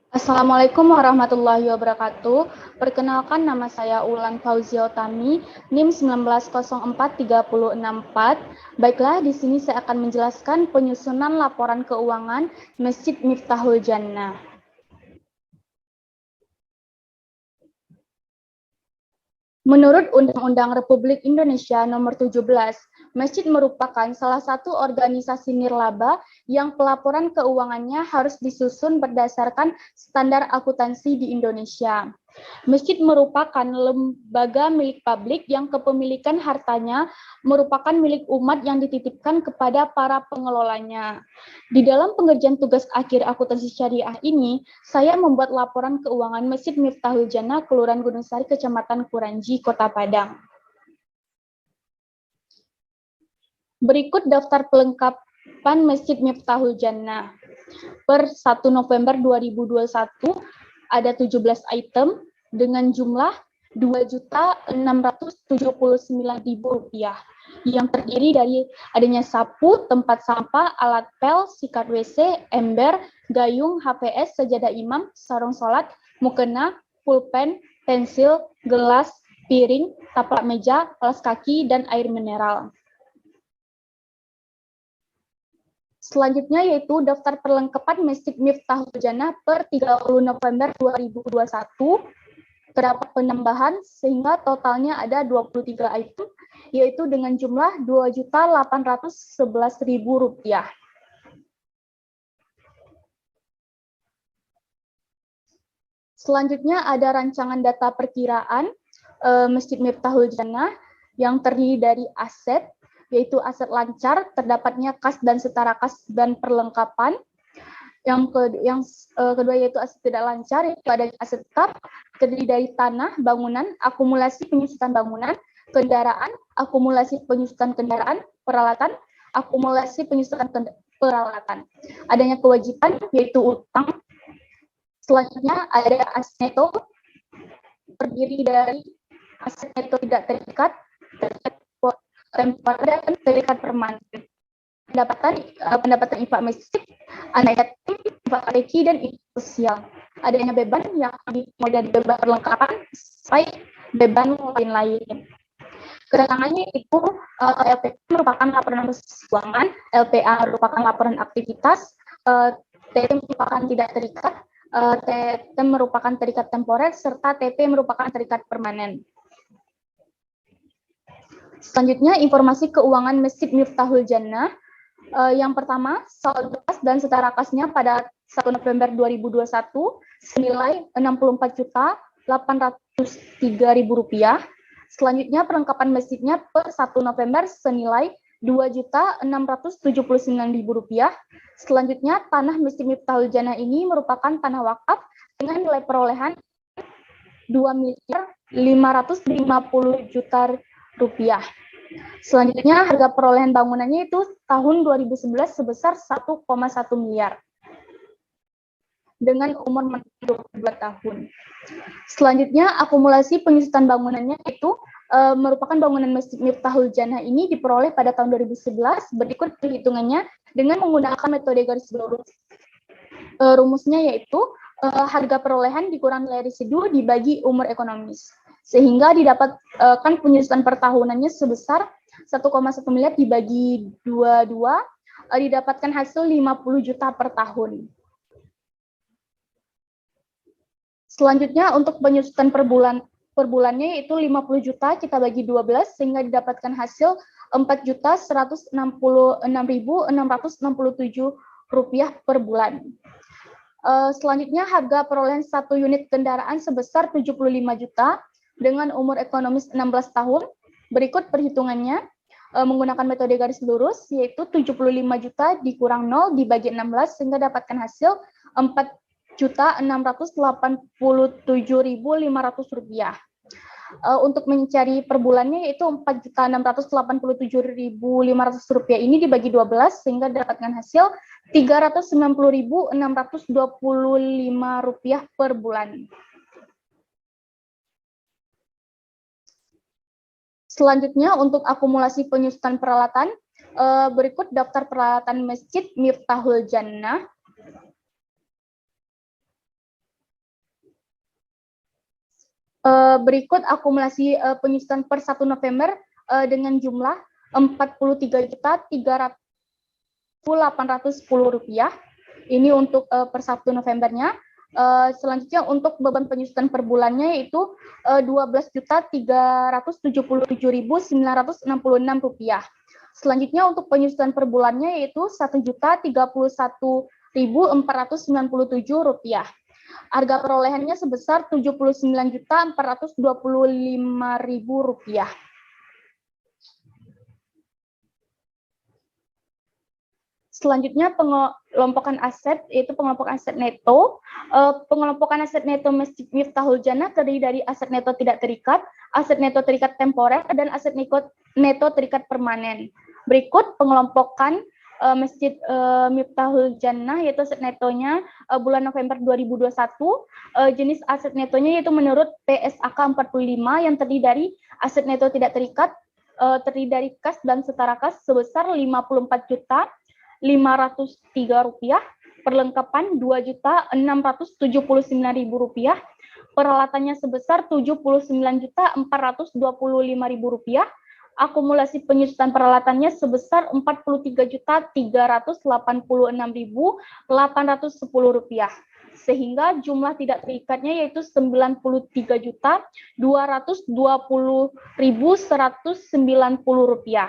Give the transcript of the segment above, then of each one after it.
Assalamualaikum warahmatullahi wabarakatuh. Perkenalkan, nama saya Ulan Fauzia Utami, NIM 1904364. Baiklah, di sini saya akan menjelaskan penyusunan laporan keuangan Masjid Miftahul Jannah. Menurut Undang-Undang Republik Indonesia Nomor 17, masjid merupakan salah satu organisasi nirlaba yang pelaporan keuangannya harus disusun berdasarkan standar akuntansi di Indonesia. Masjid merupakan lembaga milik publik yang kepemilikan hartanya merupakan milik umat yang dititipkan kepada para pengelolanya. Di dalam pengerjaan tugas akhir akuntansi syariah ini, saya membuat laporan keuangan Masjid Miftahul Jannah, Kelurahan Gunung Sari, Kecamatan Kuranji, Kota Padang. Berikut daftar pelengkapan Masjid Miftahul Jannah. Per 1 November 2021 ada 17 item dengan jumlah Rp2.679.000 yang terdiri dari adanya sapu, tempat sampah, alat pel, sikat WC, ember, gayung, HPS, sajadah imam, sarung sholat, mukena, pulpen, pensil, gelas, piring, taplak meja, alas kaki, dan air mineral. Selanjutnya yaitu daftar perlengkapan Masjid Miftahul Jannah per 30 November 2021. Terdapat penambahan sehingga totalnya ada 23 item, yaitu dengan jumlah Rp2.811.000. Selanjutnya ada rancangan data perkiraan Masjid Miftahul Jannah yang terdiri dari aset, yaitu aset lancar, terdapatnya kas dan setara kas dan perlengkapan. Yang kedua yaitu aset tidak lancar, yaitu ada aset tetap, terdiri dari tanah, bangunan, akumulasi penyusutan bangunan, kendaraan, akumulasi penyusutan kendaraan, peralatan, akumulasi penyusutan peralatan. Adanya kewajiban, yaitu utang. Selanjutnya ada aset neto, terdiri dari aset neto tidak terikat, temporer, dan terikat permanen. Pendapatan infak masjid, anak yatim, infak reki, dan infak sosial. Adanya beban yang dimulai dari beban perlengkapan sampai beban lain-lain. Kedatangannya itu LPK merupakan laporan keuangan, LPA merupakan laporan aktivitas, TT merupakan tidak terikat, TT merupakan terikat temporer, serta TP merupakan terikat permanen. Selanjutnya, informasi keuangan Masjid Miftahul Jannah. Yang pertama, saldo kas dan setara kasnya pada 1 November 2021 senilai Rp60.803.000. Selanjutnya, perlengkapan masjidnya per 1 November senilai Rp2.679.000. Selanjutnya, tanah Masjid Miftahul Jannah ini merupakan tanah wakaf dengan nilai perolehan Rp2.550.000.000. Selanjutnya, harga perolehan bangunannya itu tahun 2011 sebesar 1,1 miliar dengan umur 22 tahun. Selanjutnya, akumulasi penyusutan bangunannya itu merupakan bangunan Masjid Miftahul Jannah ini diperoleh pada tahun 2011. Berikut perhitungannya dengan menggunakan metode garis lurus. Rumusnya yaitu harga perolehan dikurang nilai residu dibagi umur ekonomis, sehingga didapatkan penyusutan per tahunannya sebesar 1,1 miliar dibagi 22, didapatkan hasil 50 juta per tahun. Selanjutnya untuk penyusutan per bulannya yaitu 50 juta kita bagi 12 sehingga didapatkan hasil Rp4.166.667 per bulan. Selanjutnya harga perolehan satu unit kendaraan sebesar 75 juta dengan umur ekonomis 16 tahun. Berikut perhitungannya menggunakan metode garis lurus, yaitu 75 juta dikurang 0 dibagi 16 sehingga dapatkan hasil Rp4.687.500. Untuk mencari per bulannya yaitu Rp4.687.500 ini dibagi 12 sehingga dapatkan hasil Rp390.625 per bulan. Selanjutnya untuk akumulasi penyusutan peralatan, berikut daftar peralatan Masjid Miftahul Jannah. Berikut akumulasi penyusutan per 1 November dengan jumlah Rp43.300.810. Ini untuk per 1 Novembernya. Selanjutnya untuk beban penyusutan per bulannya yaitu Rp12.377.966. Selanjutnya untuk penyusutan per bulannya yaitu Rp1.031.497. Harga perolehannya sebesar Rp79.425.000. Selanjutnya pengelompokan aset, yaitu pengelompokan aset neto. Pengelompokan aset neto Masjid Miftahul Jannah terdiri dari aset neto tidak terikat, aset neto terikat temporer, dan aset neto terikat permanen. Berikut pengelompokan Masjid Miftahul Jannah, yaitu aset netonya bulan November 2021. Jenis aset netonya yaitu menurut PSAK 45 yang terdiri dari aset neto tidak terikat, terdiri dari kas dan setara kas sebesar Rp54.503, perlengkapan Rp2.679.000, peralatannya sebesar Rp79.425.000, akumulasi penyusutan peralatannya sebesar Rp43.386.810, sehingga jumlah tidak terikatnya yaitu Rp93.220.190.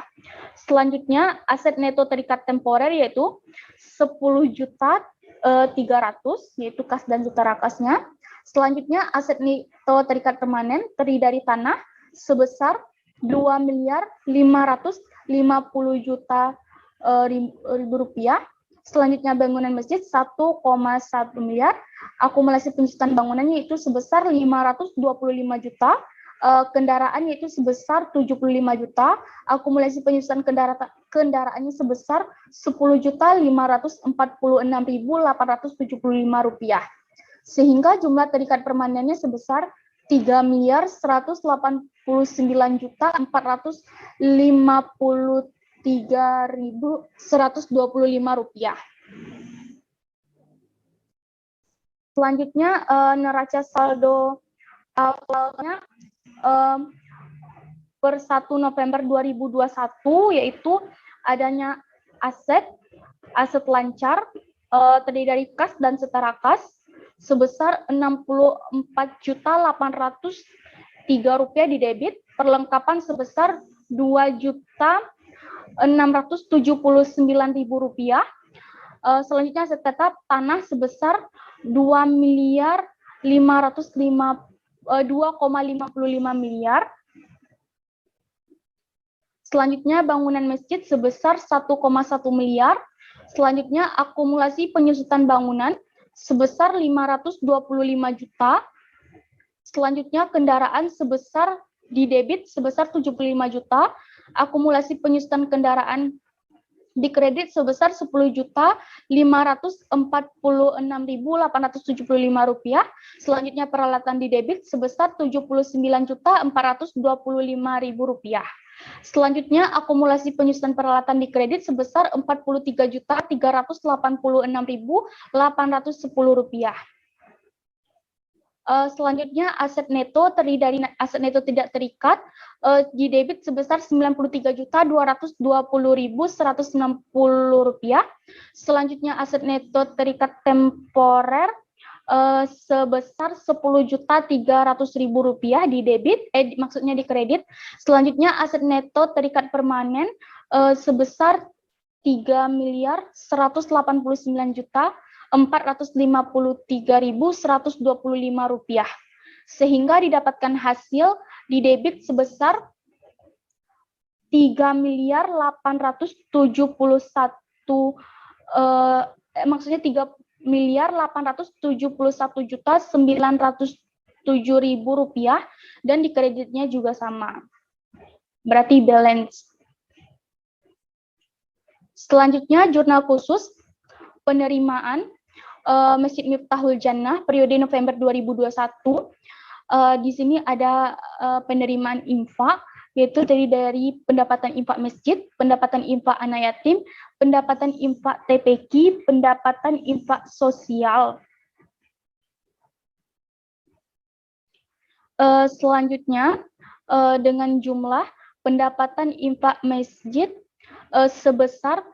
Selanjutnya aset neto terikat temporer yaitu Rp10.300.000, yaitu kas dan setara kasnya. Selanjutnya aset neto terikat permanen terdiri dari tanah sebesar Rp2.550.000.000. Selanjutnya bangunan masjid 1,1 miliar. Akumulasi penyusutan bangunannya itu sebesar 525 juta. Kendaraan yaitu sebesar 75 juta. Akumulasi penyusutan kendaraannya sebesar Rp10.546.875. Sehingga jumlah terikat permanennya sebesar Rp3.153.125. Selanjutnya neraca saldo awalnya per 1 November 2021 yaitu adanya aset lancar terdiri dari kas dan setara kas sebesar Rp64.803 di debit, perlengkapan sebesar Rp2.679.000. Selanjutnya aset tetap tanah sebesar Rp2.555 miliar. Selanjutnya bangunan masjid sebesar Rp1,1 miliar. Selanjutnya akumulasi penyusutan bangunan sebesar Rp525 juta. Selanjutnya kendaraan sebesar di debit sebesar Rp75 juta. Akumulasi penyusutan kendaraan di kredit sebesar Rp10.546.875. Selanjutnya peralatan di debit sebesar Rp79.425.000. Selanjutnya akumulasi penyusutan peralatan di kredit sebesar Rp43.386.810. Selanjutnya aset neto terdiri dari aset neto tidak terikat di debit sebesar Rp93.220.160. Selanjutnya aset neto terikat temporer sebesar Rp10.300.000 di debit, maksudnya di kredit. Selanjutnya aset neto terikat permanen sebesar Rp3.153.125, sehingga didapatkan hasil di debit sebesar Rp3.871.907.000 dan di kreditnya juga sama. Berarti balance. Selanjutnya jurnal khusus penerimaan Masjid Miftahul Jannah periode November 2021. Di sini ada penerimaan infak, yaitu dari pendapatan infak masjid, pendapatan infak anak yatim, pendapatan infak TPQ, pendapatan infak sosial. Selanjutnya, dengan jumlah pendapatan infak masjid sebesar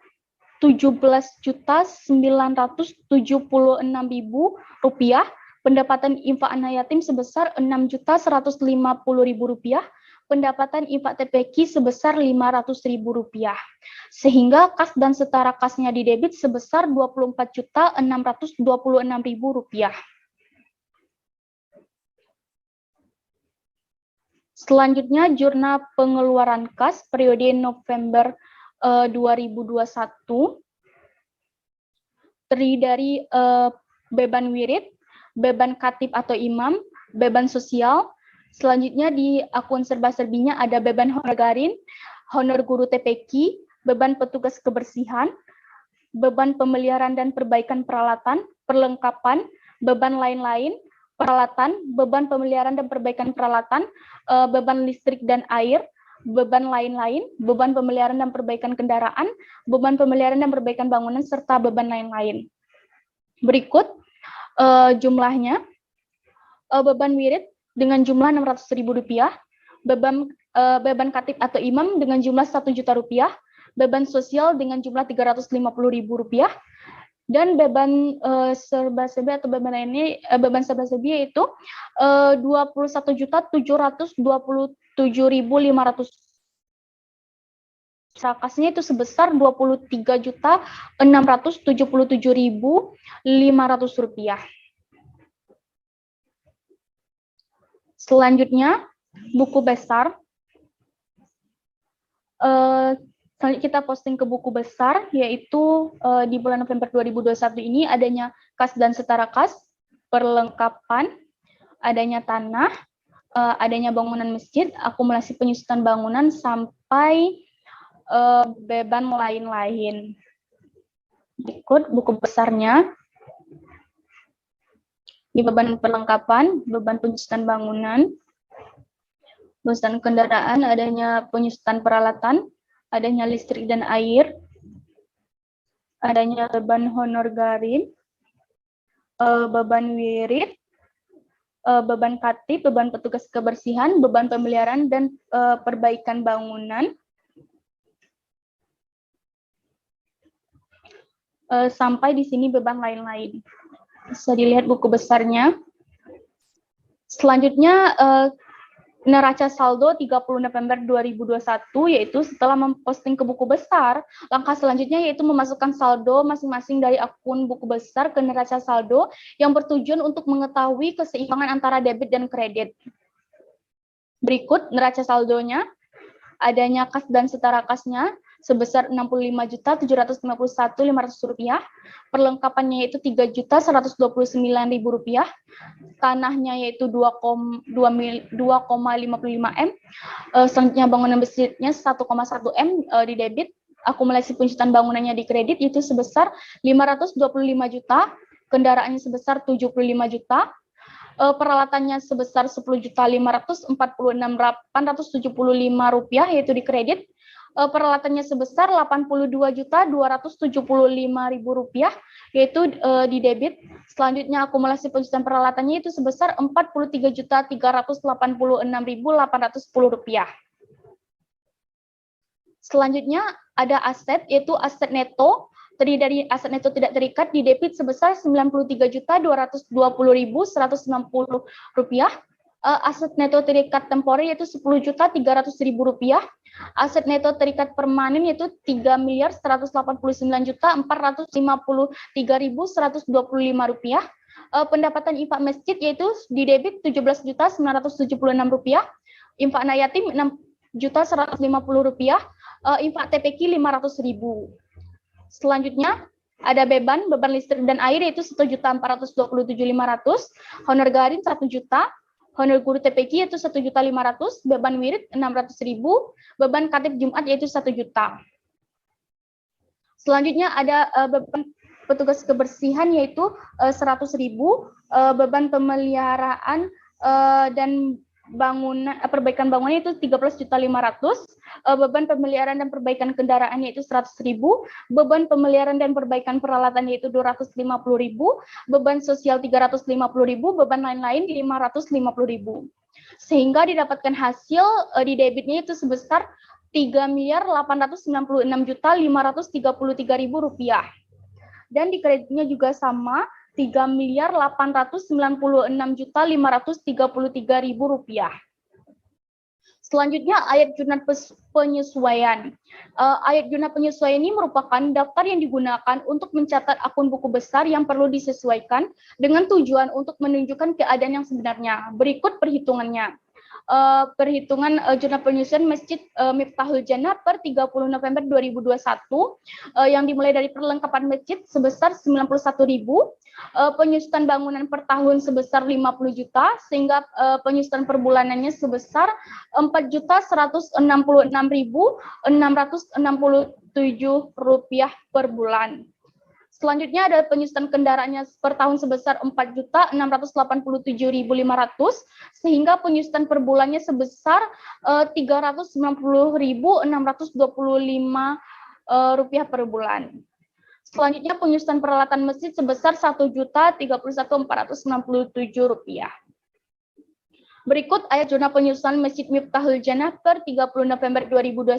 Rp17.976.000, pendapatan infak anak yatim sebesar Rp6.150.000, pendapatan infak TPQ sebesar Rp500.000, sehingga kas dan setara kasnya didebit sebesar Rp24.626.000. Selanjutnya, jurnal pengeluaran kas periode November 2021 terdiri dari beban wirid, beban khatib atau imam, beban sosial. Selanjutnya di akun serba-serbinya ada beban honor garin, honor guru TPQ, beban petugas kebersihan, beban pemeliharaan dan perbaikan peralatan, perlengkapan, beban lain-lain, peralatan, beban pemeliharaan dan perbaikan peralatan, beban listrik dan air, beban lain-lain, beban pemeliharaan dan perbaikan kendaraan, beban pemeliharaan dan perbaikan bangunan, serta beban lain-lain. Berikut jumlahnya. Beban wirid dengan jumlah Rp600.000, beban khatib atau imam dengan jumlah Rp1 juta, beban sosial dengan jumlah Rp350.000, dan beban serba-serbi atau beban lainnya, beban serba-serbi yaitu Rp21.727.500. Kasnya itu sebesar Rp23.677.500. Selanjutnya, buku besar. Selanjutnya kita posting ke buku besar, yaitu di bulan November 2021 ini adanya kas dan setara kas, perlengkapan, adanya tanah, adanya bangunan masjid, akumulasi penyusutan bangunan, sampai beban lain-lain. Berikut buku besarnya. Di beban perlengkapan, beban penyusutan bangunan, penyusutan kendaraan, adanya penyusutan peralatan, adanya listrik dan air, adanya beban honor garin, beban wirid, beban khatib, beban petugas kebersihan, beban pemeliharaan dan perbaikan bangunan, sampai di sini beban lain-lain. Bisa dilihat buku besarnya. Selanjutnya, neraca saldo 30 November 2021, yaitu setelah memposting ke buku besar, langkah selanjutnya yaitu memasukkan saldo masing-masing dari akun buku besar ke neraca saldo yang bertujuan untuk mengetahui keseimbangan antara debit dan kredit. Berikut neraca saldonya, adanya kas dan setara kasnya sebesar Rp65.751.500, perlengkapannya yaitu Rp3.129.000, tanahnya yaitu 2,55 M, selanjutnya bangunan masjidnya 1,1 M di debit, akumulasi penyusutan bangunannya di kredit itu sebesar 525 juta, kendaraannya sebesar 75 juta, peralatannya sebesar Rp10.546.875 yaitu di kredit, peralatannya sebesar Rp82.275.000 yaitu di debit. Selanjutnya akumulasi penyusutan peralatannya itu sebesar Rp43.386.810. Selanjutnya ada aset, yaitu aset neto, terdiri dari aset neto tidak terikat di debit sebesar Rp93.220.190. Aset neto terikat temporer yaitu Rp10.300.000. Aset neto terikat permanen yaitu Rp3.189.453.125. Pendapatan infak masjid yaitu di debit Rp17.976. Infak anak yatim Rp6.150.000. Infak TPQ Rp500.000. Selanjutnya ada beban listrik dan air yaitu Rp1.427.500, honor garin Rp1 juta, honor guru TPQ yaitu Rp1.500.000, beban wirid Rp600.000, beban khatib Jumat yaitu Rp1 juta. Selanjutnya ada beban petugas kebersihan yaitu Rp100.000, beban pemeliharaan dan perbaikan bangunan itu Rp13.500.000, beban pemeliharaan dan perbaikan kendaraan yaitu Rp100.000, beban pemeliharaan dan perbaikan peralatan yaitu Rp250.000, beban sosial Rp350.000, beban lain-lain Rp550.000. sehingga didapatkan hasil di debitnya itu sebesar Rp3.896.533.000 dan di kreditnya juga sama Rp3.896.533.000. Selanjutnya ayat jurnal penyesuaian. Ayat jurnal penyesuaian ini merupakan daftar yang digunakan untuk mencatat akun buku besar yang perlu disesuaikan dengan tujuan untuk menunjukkan keadaan yang sebenarnya. Berikut perhitungannya. Perhitungan jurnal penyesuaian Masjid Miftahul Jannah per 30 November 2021 yang dimulai dari perlengkapan masjid sebesar 91.000, penyusutan bangunan per tahun sebesar 50 juta sehingga penyusutan per bulanannya sebesar 4.166.667 rupiah per bulan. Selanjutnya ada penyusutan kendaraannya per tahun sebesar 4.687.500 sehingga penyusutan per bulannya sebesar 390.625 rupiah per bulan. Selanjutnya penyusutan peralatan masjid sebesar 1.031.467 rupiah. Berikut ayat jurnal penyusunan Masjid Miftahul Jannah per 30 November 2021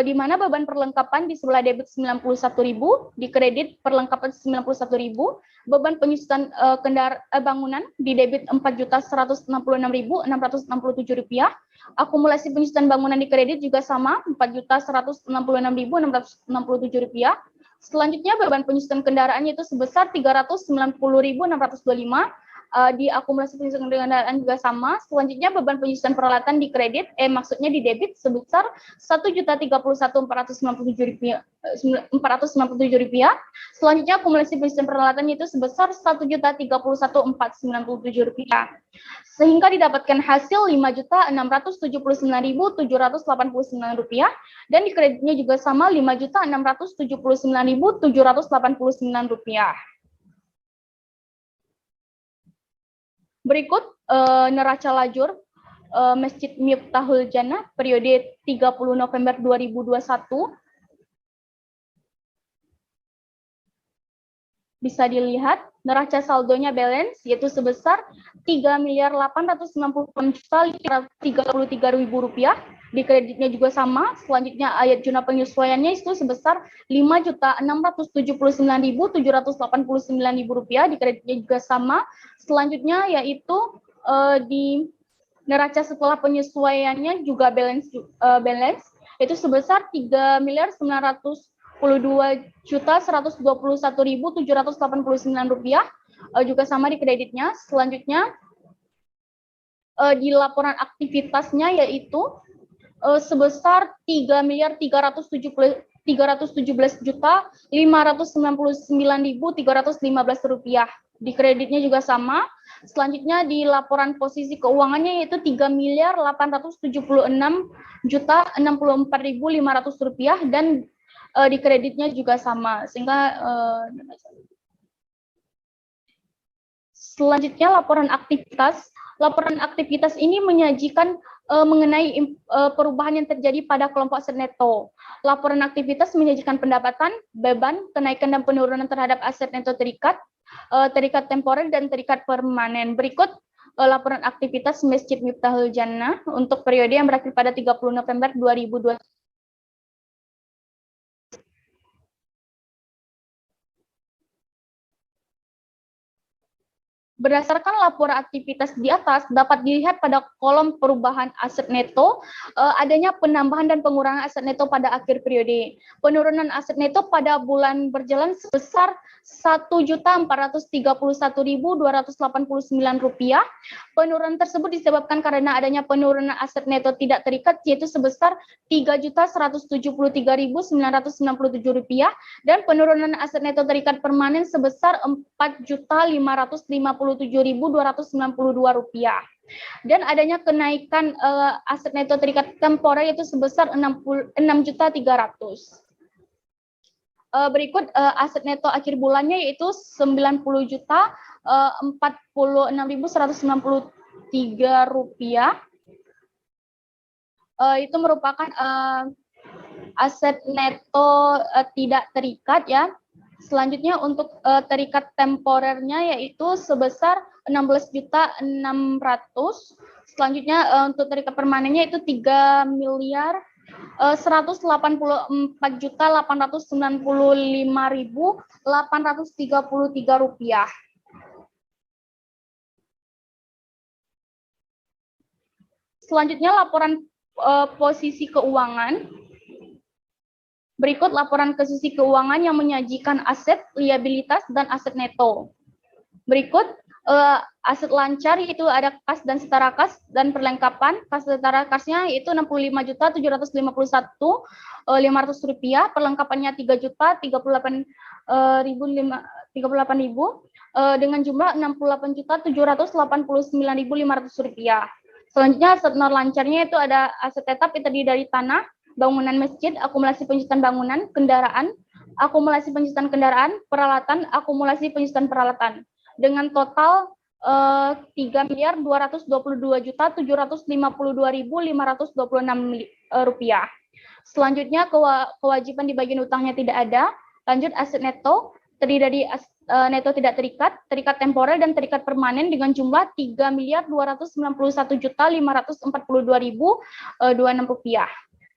di mana beban perlengkapan di sebelah debit 91.000, di kredit perlengkapan 91.000, beban penyusutan bangunan di debit 4.166.667 rupiah, akumulasi penyusutan bangunan di kredit juga sama 4.166.667 rupiah. Selanjutnya beban penyusutan kendaraannya itu sebesar 390.625. Di akumulasi penyusutan kendaraan juga sama. Selanjutnya beban penyusutan peralatan di kredit, maksudnya di debit sebesar 1.031.497 rupiah. Selanjutnya akumulasi penyusutan peralatan itu sebesar 1.031.497 rupiah. Sehingga didapatkan hasil 5.679.789 rupiah dan di kreditnya juga sama 5.679.789 rupiah. Berikut neraca lajur Masjid Miftahul Jannah periode 30 November 2021. Bisa dilihat neraca saldonya balance yaitu sebesar 3.896.533.000 rupiah. Di kreditnya juga sama. Selanjutnya ayat jurnal penyesuaiannya itu sebesar 5.679.789.000 rupiah. Di kreditnya juga sama. Selanjutnya yaitu di neraca setelah penyesuaiannya juga balance itu sebesar 3.922.121.789 rupiah, juga sama di kreditnya. Selanjutnya di laporan aktivitasnya yaitu sebesar 3.317.599.315 rupiah. Di kreditnya juga sama. Selanjutnya di laporan posisi keuangannya yaitu 3.876.064.500 rupiah dan di kreditnya juga sama. Sehingga selanjutnya laporan aktivitas. Laporan aktivitas ini menyajikan mengenai perubahan yang terjadi pada kelompok aset neto. Laporan aktivitas menyajikan pendapatan, beban, kenaikan dan penurunan terhadap aset neto terikat, terikat temporer dan terikat permanen. Berikut laporan aktivitas Masjid Miftahul Jannah untuk periode yang berakhir pada 30 November 2021. Berdasarkan laporan aktivitas di atas, dapat dilihat pada kolom perubahan aset neto, adanya penambahan dan pengurangan aset neto pada akhir periode. Penurunan aset neto pada bulan berjalan sebesar Rp1.431.289. Penurunan tersebut disebabkan karena adanya penurunan aset neto tidak terikat, yaitu sebesar Rp3.173.997 dan penurunan aset neto terikat permanen sebesar Rp4.557.292 dan adanya kenaikan aset neto terikat temporer itu sebesar Rp6.300.000. Berikut aset neto akhir bulannya yaitu Rp90.046.193. Itu merupakan aset neto tidak terikat ya. Selanjutnya untuk terikat temporernya yaitu sebesar 16.600.000. Selanjutnya untuk terikat permanennya itu 3.184.895.833 rupiah. Selanjutnya laporan posisi keuangan. Berikut laporan ke sisi keuangan yang menyajikan aset, liabilitas, dan aset neto. Berikut aset lancar yaitu ada kas dan setara kas dan perlengkapan. Kas setara kasnya yaitu 65.751.500 rupiah, perlengkapannya 3.038.000 dengan jumlah 68.789.500 rupiah. Selanjutnya aset non lancarnya itu ada aset tetap yang terdiri dari tanah, bangunan masjid, akumulasi penyusutan bangunan, kendaraan, akumulasi penyusutan kendaraan, peralatan, akumulasi penyusutan peralatan dengan total 3.222.752.526 rupiah. Selanjutnya kewajiban di bagian utangnya tidak ada. Lanjut aset neto terdiri dari neto tidak terikat, terikat temporer dan terikat permanen dengan jumlah 3.291.542.026 rupiah.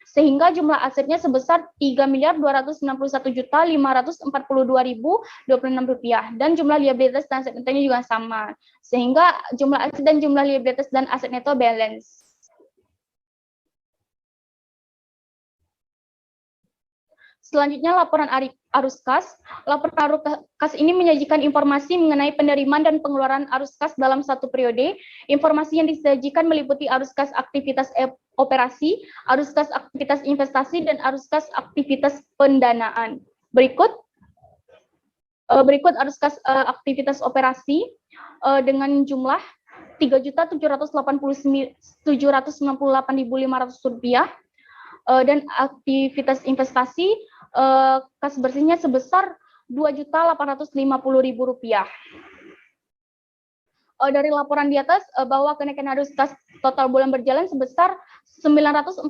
Sehingga jumlah asetnya sebesar 3.291.542.026 rupiah dan jumlah liabilitas dan aset netonya juga sama. Sehingga jumlah aset dan jumlah liabilitas dan aset neto balance. Selanjutnya laporan arus kas. Laporan arus kas ini menyajikan informasi mengenai penerimaan dan pengeluaran arus kas dalam satu periode. Informasi yang disajikan meliputi arus kas aktivitas operasi, arus kas aktivitas investasi, dan arus kas aktivitas pendanaan. Berikut arus kas aktivitas operasi dengan jumlah 3.798.500 rupiah dan aktivitas investasi kas bersihnya sebesar 2.850.000 rupiah. Dari laporan di atas bahwa kenaikan arus kas total bulan berjalan sebesar 948.500,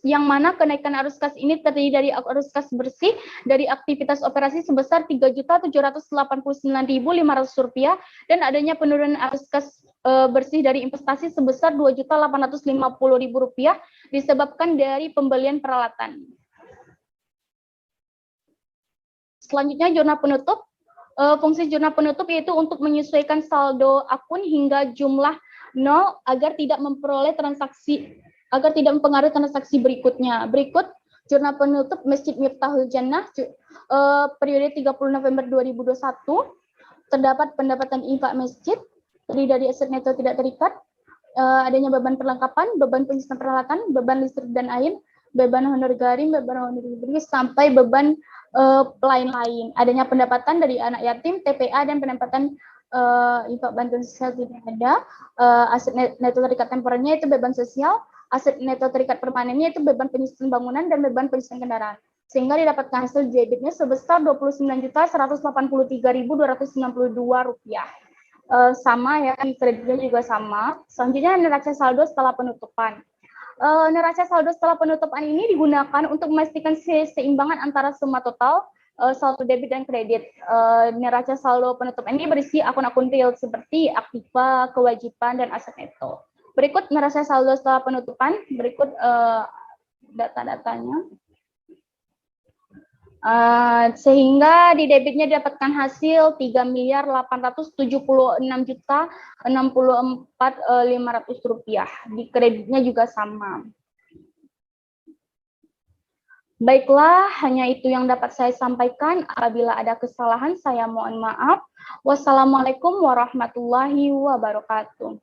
yang mana kenaikan arus kas ini terdiri dari arus kas bersih dari aktivitas operasi sebesar 3.789.500 rupiah dan adanya penurunan arus kas bersih dari investasi sebesar 2.850.000 rupiah disebabkan dari pembelian peralatan. Selanjutnya jurnal penutup. Fungsi jurnal penutup yaitu untuk menyesuaikan saldo akun hingga jumlah 0 agar tidak mempengaruhi transaksi berikutnya. Berikut jurnal penutup Masjid Miftahul Jannah periode 30 November 2021. Terdapat pendapatan infak masjid terdiri dari aset neto tidak terikat, adanya beban perlengkapan, beban penyusunan peralatan, beban listrik dan air, beban honor garim, beban honor diberi sampai beban lain-lain. Adanya pendapatan dari anak yatim, TPA, dan pendapatan infak bantuan sosial tidak ada. Aset neto terikat temporernya itu beban sosial, aset neto terikat permanennya itu beban penyusunan bangunan dan beban penyusunan kendaraan. Sehingga didapatkan hasil debitnya sebesar 29.183.292 rupiah. Sama ya, kreditnya juga sama. Selanjutnya neraca saldo setelah penutupan. Neraca saldo setelah penutupan ini digunakan untuk memastikan keseimbangan antara suma total saldo debit dan kredit. Neraca saldo penutupan ini berisi akun-akun real seperti aktiva, kewajiban, dan aset neto. Berikut neraca saldo setelah penutupan. Berikut data-datanya. Sehingga di debitnya didapatkan hasil 3.876.064.500 rupiah. Di kreditnya juga sama. Baiklah, hanya itu yang dapat saya sampaikan. Apabila ada kesalahan, saya mohon maaf. Wassalamualaikum warahmatullahi wabarakatuh.